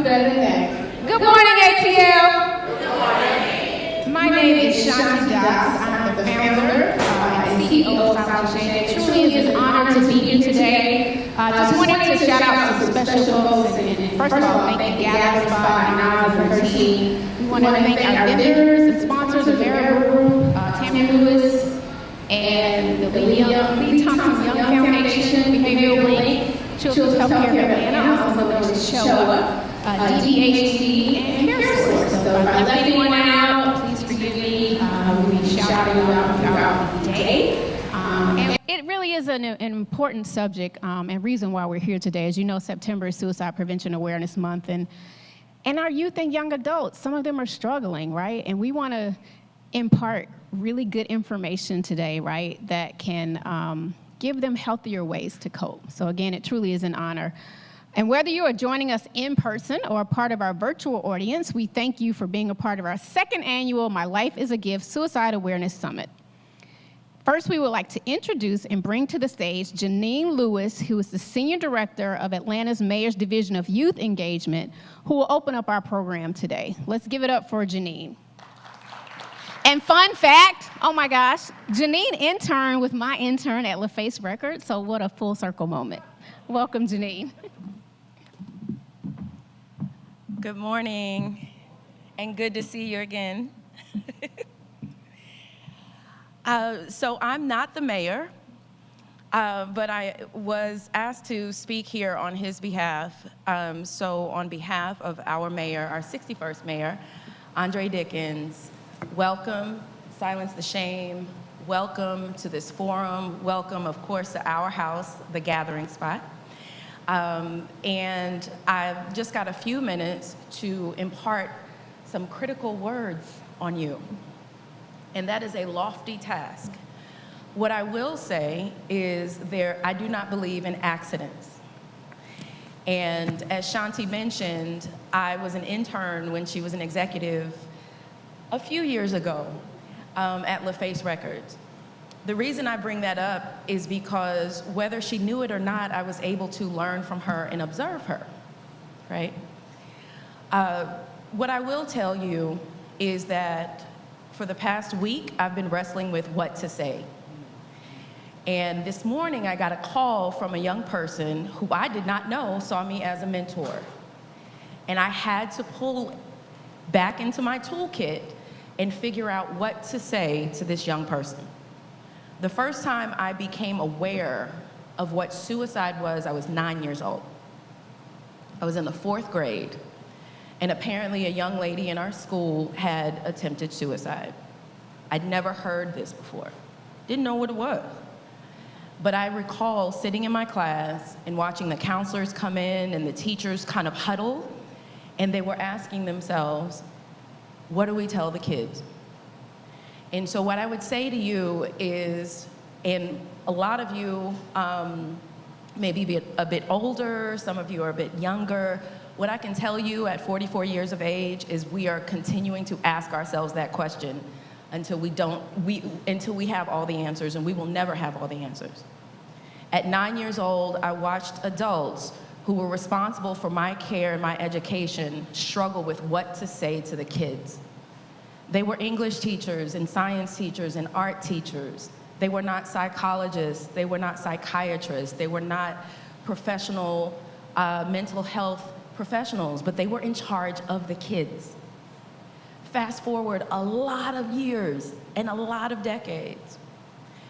do better than that. Good morning, ATL. Good morning. My name is Janean Lewis. I'm the founder and CEO of Silent Shade. It truly is an honor to be here today. Just wanted to shout out some special folks. And first of all, thank you, Gather Spot, and Nas and her team. We want to thank our vendors and sponsors of Mayor Janean Lewis and the Lee Thompson Young Foundation, Behavioral Link, Children's Healthcare of Atlanta, also known as Show Up, DDHD, and CareSource. So if I left anyone out, please forgive me. We'll be shouting out throughout the day. And it really is an important subject and reason why we're here today. As you know, September is Suicide Prevention Awareness Month, and our youth and young adults, some of them are struggling, right? And we want to impart really good information today, right, that can give them healthier ways to cope. So again, it truly is an honor. And whether you are joining us in person or a part of our virtual audience, we thank you for being a part of our second annual My Life is a Gift Suicide Awareness Summit. First, we would like to introduce and bring to the stage Janean Lewis, who is the Senior Director of Atlanta's Mayor's Division of Youth Engagement, who will open up our program today. Let's give it up for Janean. And fun fact, oh my gosh, Janean interned with my intern at LaFace Records, so what a full circle moment. Welcome, Janean. Good morning, and good to see you again. So I'm not the mayor, but I was asked to speak here on his behalf. So on behalf of our mayor, our 61st mayor, Andre Dickens, welcome, silence the shame, welcome to this forum, welcome, of course, to our house, the gathering spot. And I've just got a few minutes to impart some critical words on you. And that is a lofty task. What I will say is I do not believe in accidents. And as Shanti mentioned, I was an intern when she was an executive a few years ago at LaFace Records. The reason I bring that up is because whether she knew it or not, I was able to learn from her and observe her, right? What I will tell you is that for the past week, I've been wrestling with what to say. And this morning, I got a call from a young person who I did not know saw me as a mentor. And I had to pull back into my toolkit and figure out what to say to this young person. The first time I became aware of what suicide was, I was 9 years old. I was in the 4th grade, and apparently a young lady in our school had attempted suicide. I'd never heard this before, didn't know what it was. But I recall sitting in my class and watching the counselors come in and the teachers kind of huddle, and they were asking themselves, what do we tell the kids? And so what I would say to you is, and a lot of you maybe be a bit older, some of you are a bit younger, what I can tell you at 44 years of age is we are continuing to ask ourselves that question until we have all the answers, and we will never have all the answers. At 9 years old, I watched adults who were responsible for my care and my education struggle with what to say to the kids. They were English teachers and science teachers and art teachers. They were not psychologists. They were not psychiatrists. They were not professional mental health professionals, but they were in charge of the kids. Fast forward a lot of years and a lot of decades.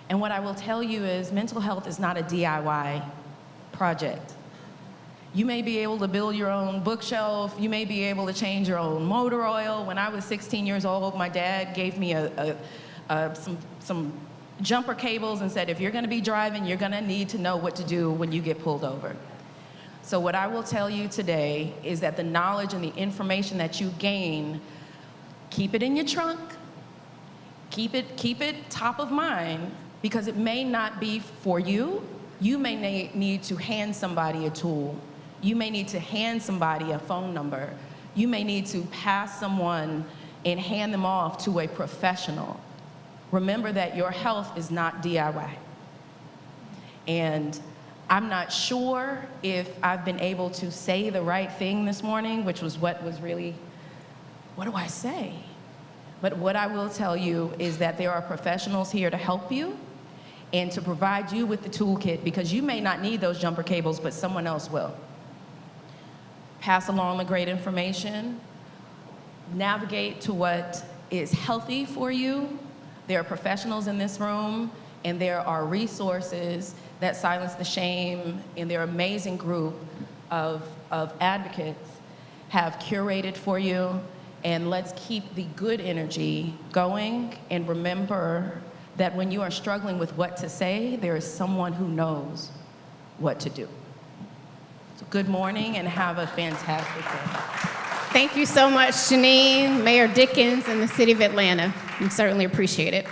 And what I will tell you is mental health is not a DIY project. You may be able to build your own bookshelf. You may be able to change your own motor oil. When I was 16 years old, my dad gave me some jumper cables and said, if you're gonna be driving, you're gonna need to know what to do when you get pulled over. So what I will tell you today is that the knowledge and the information that you gain, keep it in your trunk, keep it top of mind, because it may not be for you. You may need to hand somebody a tool. You may need to hand somebody a phone number. You may need to pass someone and hand them off to a professional. Remember that your health is not DIY. And I'm not sure if I've been able to say the right thing this morning, which was what do I say? But what I will tell you is that there are professionals here to help you and to provide you with the toolkit, because you may not need those jumper cables, but someone else will. Pass along the great information, navigate to what is healthy for you. There are professionals in this room, and there are resources that Silence the Shame and their amazing group of advocates have curated for you. And let's keep the good energy going, and remember that when you are struggling with what to say, there is someone who knows what to do. So good morning and have a fantastic day. Thank you so much, Janean, Mayor Dickens, and the City of Atlanta. We certainly appreciate it.